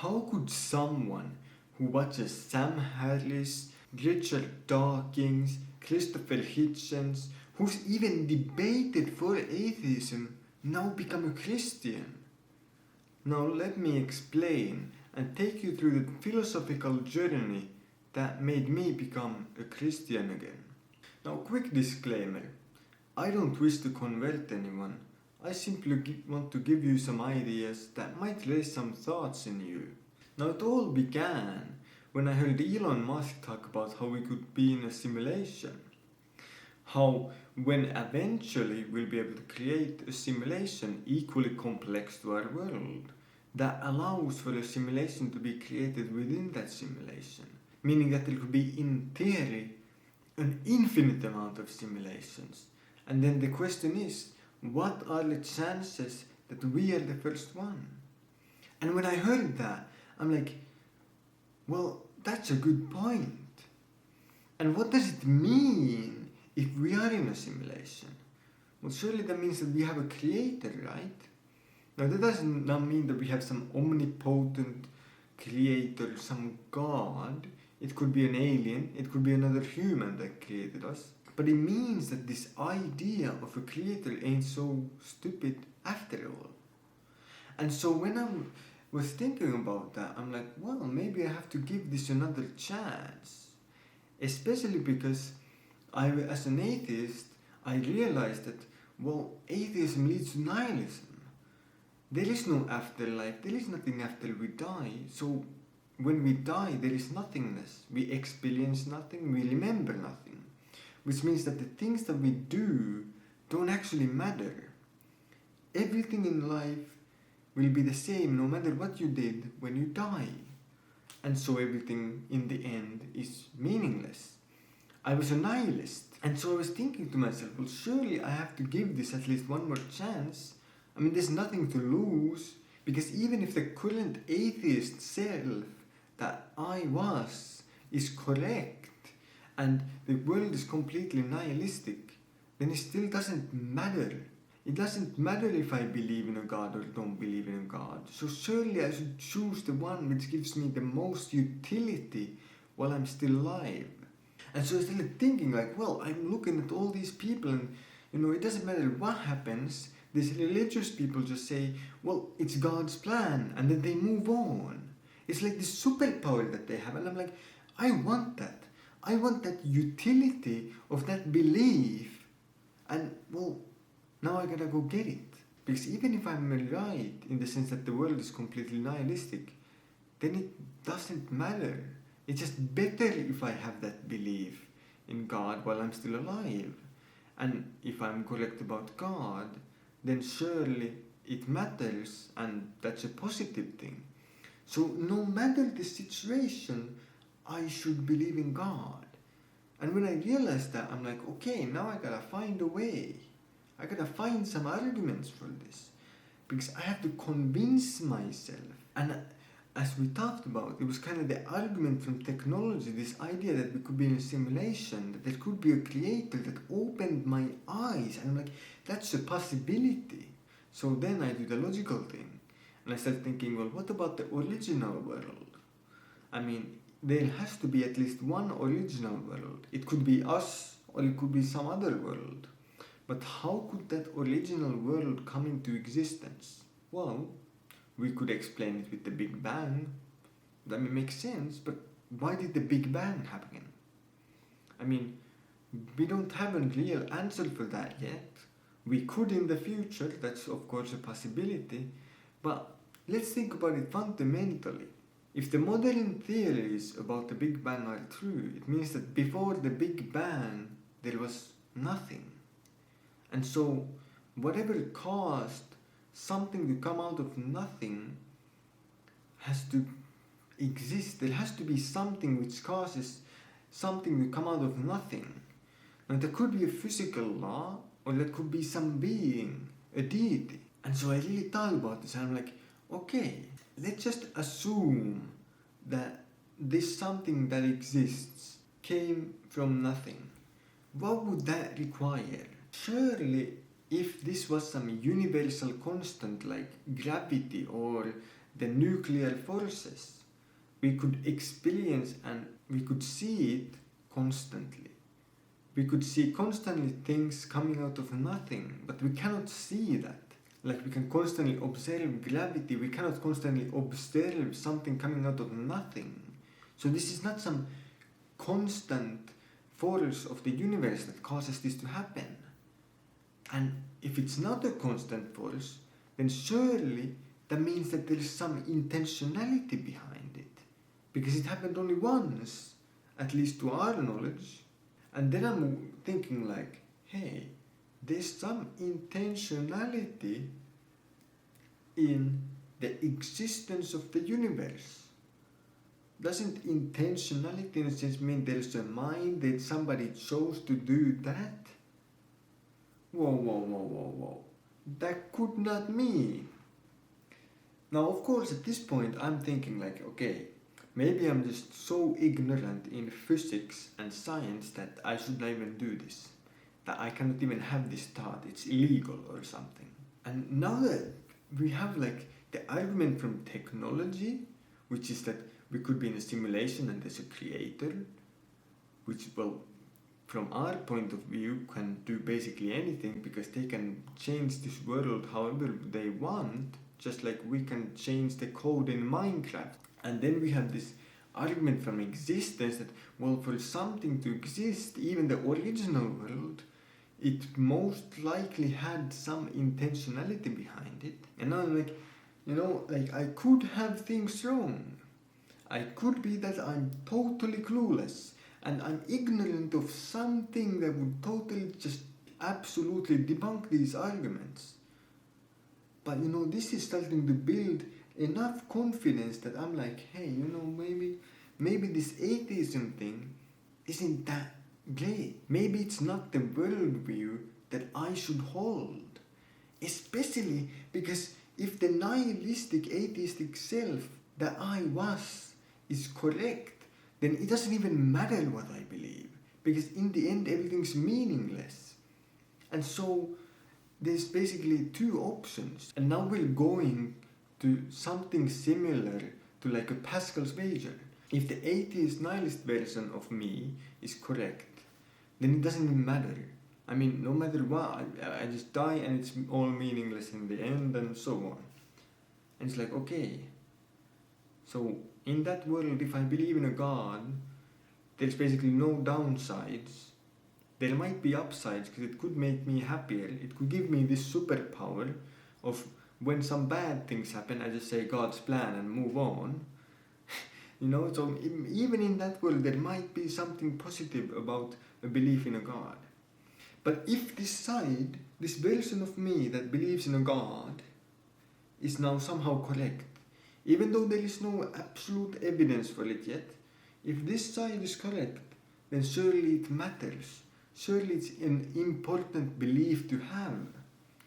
how could someone who watches Sam Harris, Richard Dawkins, Christopher Hitchens, who's even debated for atheism, now become a Christian? Now let me explain and take you through the philosophical journey that made me become a Christian again. Now, quick disclaimer, I don't wish to convert anyone. I simply want to give you some ideas that might raise some thoughts in you. Now, it all began when I heard Elon Musk talk about how we could be in a simulation. How, when eventually we'll be able to create a simulation equally complex to our world, that allows for a simulation to be created within that simulation. Meaning that there could be, in theory, an infinite amount of simulations. And then the question is, what are the chances that we are the first one? And when I heard that, I'm like, well, that's a good point. And what does it mean if we are in a simulation? Well, surely that means that we have a creator, right? Now, that does not mean that we have some omnipotent creator, some god. It could be an alien, it could be another human that created us. But it means that this idea of a creator ain't so stupid after all. And so when I was thinking about that, I'm like, well, maybe I have to give this another chance. Especially because as an atheist, I realized that, well, atheism leads to nihilism. There is no afterlife, there is nothing after we die. So when we die, there is nothingness. We experience nothing, we remember nothing. Which means that the things that we do don't actually matter. Everything in life will be the same no matter what you did when you die. And so everything in the end is meaningless. I was a nihilist. And so I was thinking to myself, well, surely I have to give this at least one more chance. I mean, there's nothing to lose. Because even if the current atheist self that I was is correct, and the world is completely nihilistic, then it still doesn't matter. It doesn't matter if I believe in a God or don't believe in a God. So surely I should choose the one which gives me the most utility while I'm still alive. And so I started thinking like, well, I'm looking at all these people and, it doesn't matter what happens. These religious people just say, well, it's God's plan, and then they move on. It's like this superpower that they have, and I'm like, I want that. I want that utility of that belief, and well, now I gotta go get it. Because even if I'm right in the sense that the world is completely nihilistic, then it doesn't matter. It's just better if I have that belief in God while I'm still alive. And if I'm correct about God, then surely it matters, and that's a positive thing. So no matter the situation, I should believe in God. And when I realized that, I'm like, okay, now I gotta find a way. I gotta find some arguments for this. Because I have to convince myself. And as we talked about, it was kind of the argument from technology, this idea that we could be in a simulation, that there could be a creator that opened my eyes. And I'm like, that's a possibility. So then I do the logical thing. And I started thinking, well, what about the original world? I mean, there has to be at least one original world. It could be us, or it could be some other world. But how could that original world come into existence? Well, we could explain it with the Big Bang. That may make sense, but why did the Big Bang happen? I mean, we don't have a real answer for that yet. We could in the future, that's of course a possibility, but let's think about it fundamentally. If the modern theories about the Big Bang are true, it means that before the Big Bang, there was nothing. And so, whatever caused something to come out of nothing has to exist. There has to be something which causes something to come out of nothing. Now, there could be a physical law, or there could be some being, a deity. And so I really thought about this, and I'm like, okay, let's just assume that this something that exists came from nothing. What would that require? Surely, if this was some universal constant like gravity or the nuclear forces. We could experience and we could see it constantly. We could see constantly things coming out of nothing, but we cannot see that. Like we can constantly observe gravity, we cannot constantly observe something coming out of nothing. So this is not some constant force of the universe that causes this to happen. And if it's not a constant force, then surely that means that there is some intentionality behind it. Because it happened only once, at least to our knowledge. And then I'm thinking like, hey, there's some intentionality in the existence of the universe. Doesn't intentionality in a sense mean there's a mind that somebody chose to do that? Whoa. That could not mean. Now, of course, at this point, I'm thinking like, okay, maybe I'm just so ignorant in physics and science that I should not even do this. That I cannot even have this thought. It's illegal or something. And now that we have like the argument from technology, which is that we could be in a simulation and there's a creator, which, well, from our point of view, can do basically anything because they can change this world however they want, just like we can change the code in Minecraft. And then we have this argument from existence that, well, for something to exist, even the original world, it most likely had some intentionality behind it. And now I'm like, I could have things wrong. I could be that I'm totally clueless and I'm ignorant of something that would totally just absolutely debunk these arguments. But this is starting to build enough confidence that I'm like, hey, maybe this atheism thing isn't that great. Maybe it's not the worldview that I should hold. Especially because if the nihilistic atheistic self that I was is correct, then it doesn't even matter what I believe, because in the end everything's meaningless. And so there's basically two options. And now we're going to something similar to like a Pascal's wager. If the atheist nihilist version of me is correct, then it doesn't even matter. I mean, no matter what, I just die and it's all meaningless in the end and so on. And it's like, okay, so in that world, if I believe in a God, there's basically no downsides. There might be upsides because it could make me happier. It could give me this superpower of when some bad things happen, I just say God's plan and move on. So even in that world, there might be something positive about a belief in a God. But if this side, this version of me that believes in a God, is now somehow correct, even though there is no absolute evidence for it yet, if this side is correct, then surely it matters. Surely it's an important belief to have.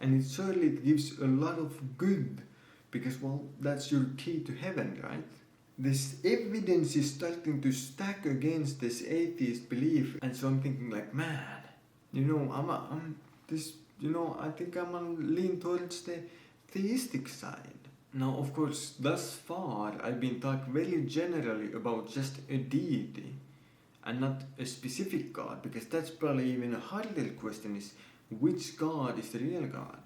And surely it gives a lot of good, because, well, that's your key to heaven, right? This evidence is starting to stack against this atheist belief, and so I'm thinking like, man, I think I'm gonna lean towards the theistic side. Now, of course, thus far I've been talking very generally about just a deity and not a specific God, because that's probably even a harder question, is which God is the real God?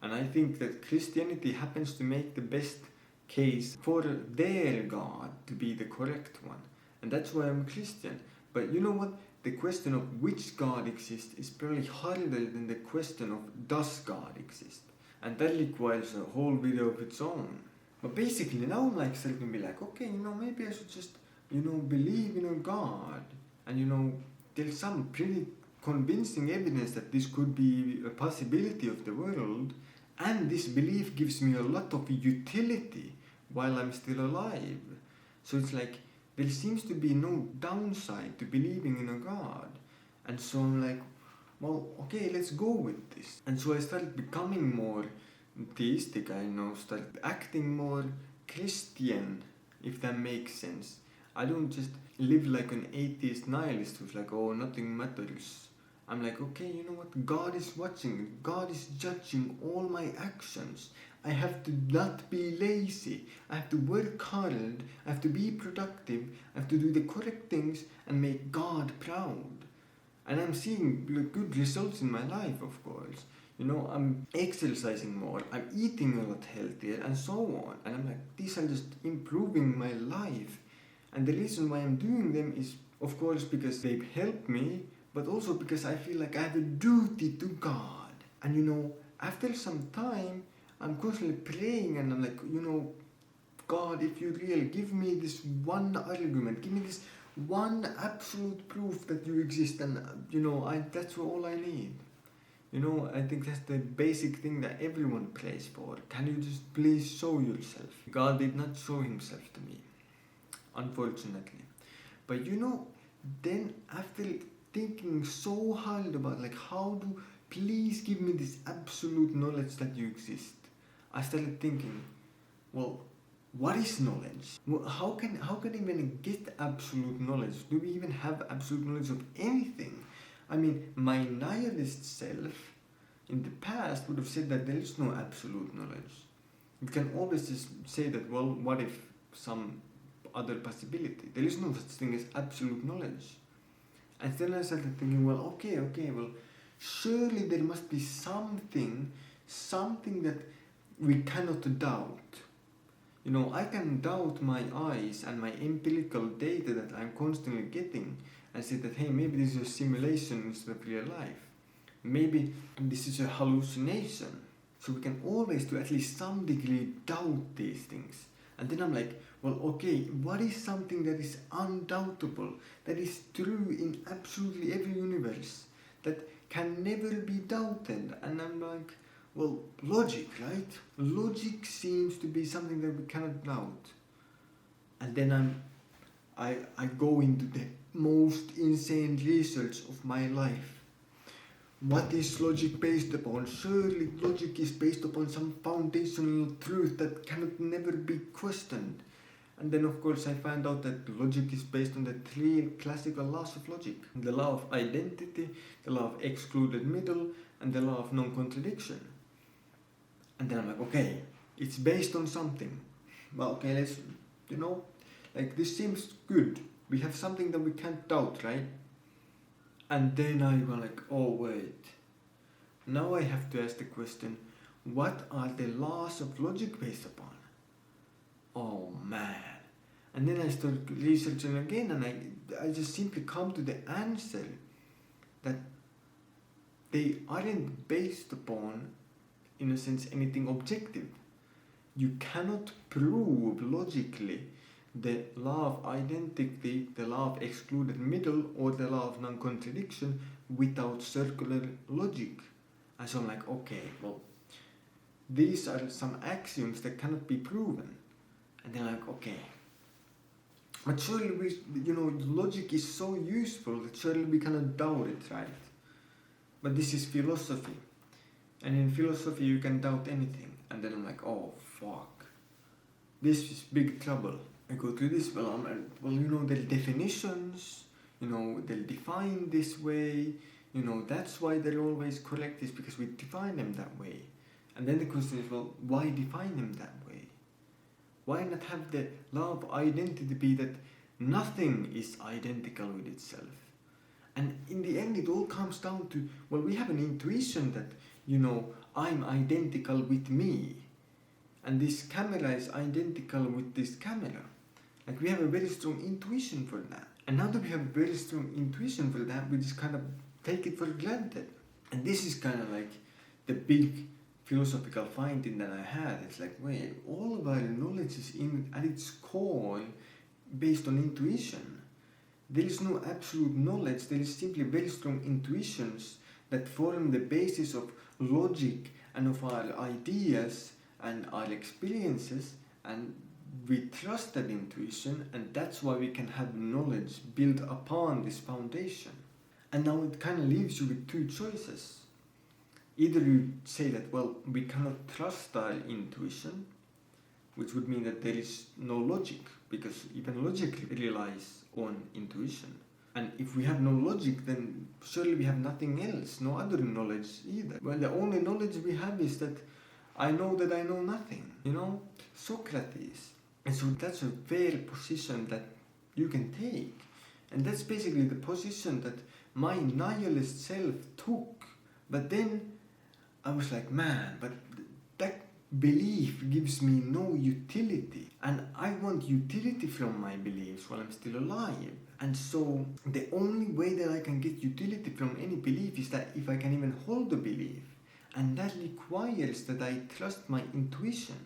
And I think that Christianity happens to make the best case for their God to be the correct one. And that's why I'm a Christian. But you know what? The question of which God exists is probably harder than the question of does God exist? And that requires a whole video of its own. But basically now I'm like starting to be like, okay, maybe I should just, believe in a God. And there's some pretty convincing evidence that this could be a possibility of the world. And this belief gives me a lot of utility while I'm still alive. So it's like, there seems to be no downside to believing in a God. And so I'm like, well, okay, let's go with this. And so I started becoming more theistic, started acting more Christian, if that makes sense. I don't just live like an atheist nihilist who's like, oh, nothing matters. I'm like, okay, you know what? God is watching. God is judging all my actions. I have to not be lazy. I have to work hard. I have to be productive. I have to do the correct things and make God proud. And I'm seeing good results in my life, of course. You know, I'm exercising more, I'm eating a lot healthier, and so on. And I'm like, these are just improving my life. And the reason why I'm doing them is, of course, because they've helped me, but also because I feel like I have a duty to God. And you know, after some time, I'm constantly praying and I'm like, you know, God, if you really give me this one argument, give me this one absolute proof that you exist, and you know, that's all I need. You know, I think that's the basic thing that everyone prays for. Can you just please show yourself? God did not show himself to me, unfortunately. But you know, then after thinking so hard about like how to please give me this absolute knowledge that you exist, I started thinking, well, what is knowledge? Well, how can even get absolute knowledge? Do we even have absolute knowledge of anything? I mean, my nihilist self in the past would have said that there is no absolute knowledge. You can always just say that, well, what if some other possibility? There is no such thing as absolute knowledge. And then I started thinking, well, okay, well, surely there must be something that we cannot doubt. You know, I can doubt my eyes and my empirical data that I'm constantly getting and say that, hey, maybe this is a simulation instead of real life. Maybe this is a hallucination. So we can always, to at least some degree, doubt these things. And then I'm like, well, okay, what is something that is undoubtable, that is true in absolutely every universe, that can never be doubted? And I'm like, well, logic, right? Logic seems to be something that we cannot doubt. And then I go into the most insane research of my life. What is logic based upon? Surely logic is based upon some foundational truth that cannot never be questioned. And then of course I find out that logic is based on the three classical laws of logic. The law of identity, the law of excluded middle, and the law of non-contradiction. And then I'm like, okay, it's based on something. Well, okay, let's, you know, like this seems good. We have something that we can't doubt, right? And then I was like, oh wait, now I have to ask the question, what are the laws of logic based upon? Oh man. And then I started researching again, and I just simply come to the answer that they aren't based upon, in a sense, anything objective. You cannot prove logically the law of identity, the law of excluded middle, or the law of non-contradiction without circular logic. And so I'm like, okay, well, these are some axioms that cannot be proven. And then I'm like, okay, but surely logic is so useful that surely we cannot doubt it, right? But this is philosophy. And in philosophy you can doubt anything. And then I'm like, oh fuck, this is big trouble. I go through this, the definitions, they'll define this way, that's why they're always correct, is because we define them that way. And then the question is, well, why define them that way? Why not have the law of identity be that nothing is identical with itself? And in the end, it all comes down to, well, we have an intuition that, I'm identical with me. And this camera is identical with this camera. Like, we have a very strong intuition for that. And now that we have a very strong intuition for that, we just kind of take it for granted. And this is kind of like the big philosophical finding that I had. It's like, wait, all of our knowledge is at its core based on intuition. There is no absolute knowledge. There is simply very strong intuitions that form the basis of logic and of our ideas and our experiences, and we trust that intuition, and that's why we can have knowledge built upon this foundation. And now it kind of leaves you with two choices. Either you say that, well, we cannot trust our intuition, which would mean that there is no logic, because even logic relies on intuition. And if we have no logic, then surely we have nothing else, no other knowledge either. Well, the only knowledge we have is that I know nothing, Socrates. And so that's a fair position that you can take. And that's basically the position that my nihilist self took. But then I was like, man, but that belief gives me no utility. And I want utility from my beliefs while I'm still alive. And so the only way that I can get utility from any belief is that if I can even hold a belief. And that requires that I trust my intuition,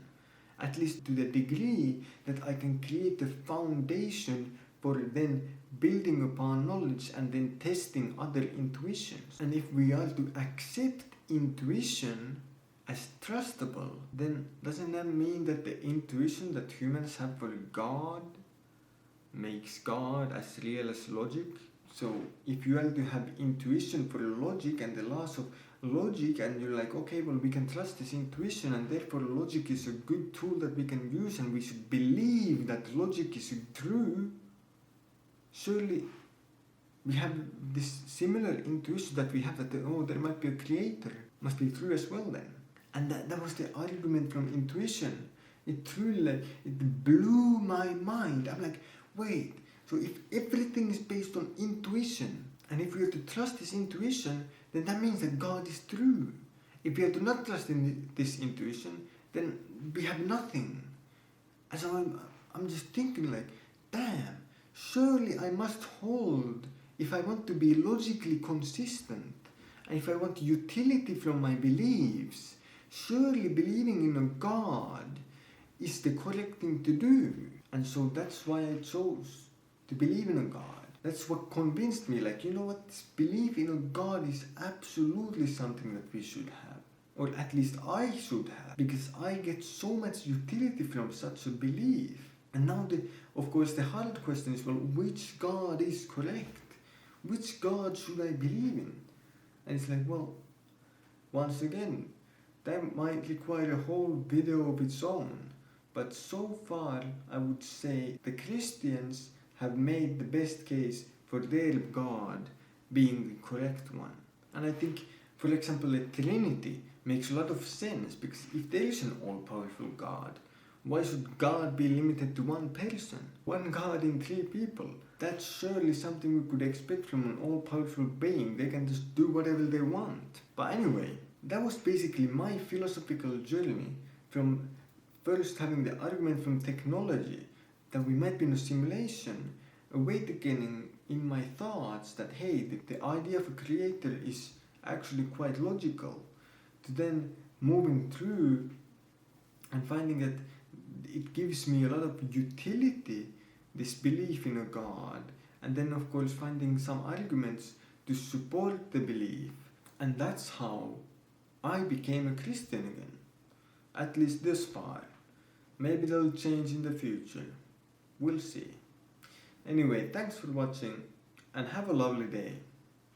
at least to the degree that I can create a foundation for then building upon knowledge and then testing other intuitions. And if we are to accept intuition as trustable, then doesn't that mean that the intuition that humans have for God makes God as real as logic? So if you are to have intuition for logic and the laws of logic, and you're like, okay, well, we can trust this intuition, and therefore logic is a good tool that we can use, and we should believe that logic is true, surely we have this similar intuition that we have that, there might be a creator, must be true as well then. And that was the argument from intuition. It truly, it blew my mind. I'm like, wait, so if everything is based on intuition, and if we are to trust this intuition, then that means that God is true. If we are to not trust in this intuition, then we have nothing. And so I'm just thinking like, damn, surely I must hold, if I want to be logically consistent, and if I want utility from my beliefs, surely believing in a God is the correct thing to do. And so that's why I chose to believe in a God. That's what convinced me, like, this belief in a God is absolutely something that we should have. Or at least I should have. Because I get so much utility from such a belief. And now, of course, the hard question is, well, which God is correct? Which God should I believe in? And it's like, well, once again, that might require a whole video of its own. But so far, I would say the Christians have made the best case for their God being the correct one. And I think, for example, the Trinity makes a lot of sense, because if there is an all-powerful God, why should God be limited to one person? One God in three people? That's surely something we could expect from an all-powerful being. They can just do whatever they want. But anyway, that was basically my philosophical journey from first having the argument from technology that we might be in a simulation, awakening in my thoughts that, hey, the idea of a creator is actually quite logical, to then moving through and finding that it gives me a lot of utility, this belief in a God, and then of course finding some arguments to support the belief. And that's how I became a Christian again, at least this far. Maybe that'll change in the future. We'll see. Anyway, thanks for watching and have a lovely day.